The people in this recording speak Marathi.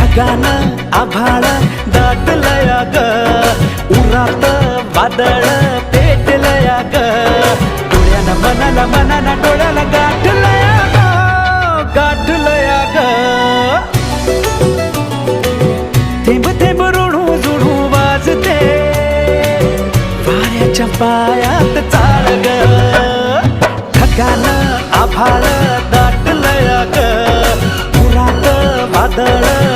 ढगान आभाळ दाटलया ग, उरात वादळ पेटलया ग, डोळ्याला मनाला मनाला डोळ्याला गाठलया ग, गाठलया ग. थेंब थेंब ऋणू जुणू वाजते वाऱ्याच्या पायात चाळ ग, ढगान आभाळ दाटलया ग, उरात वादळ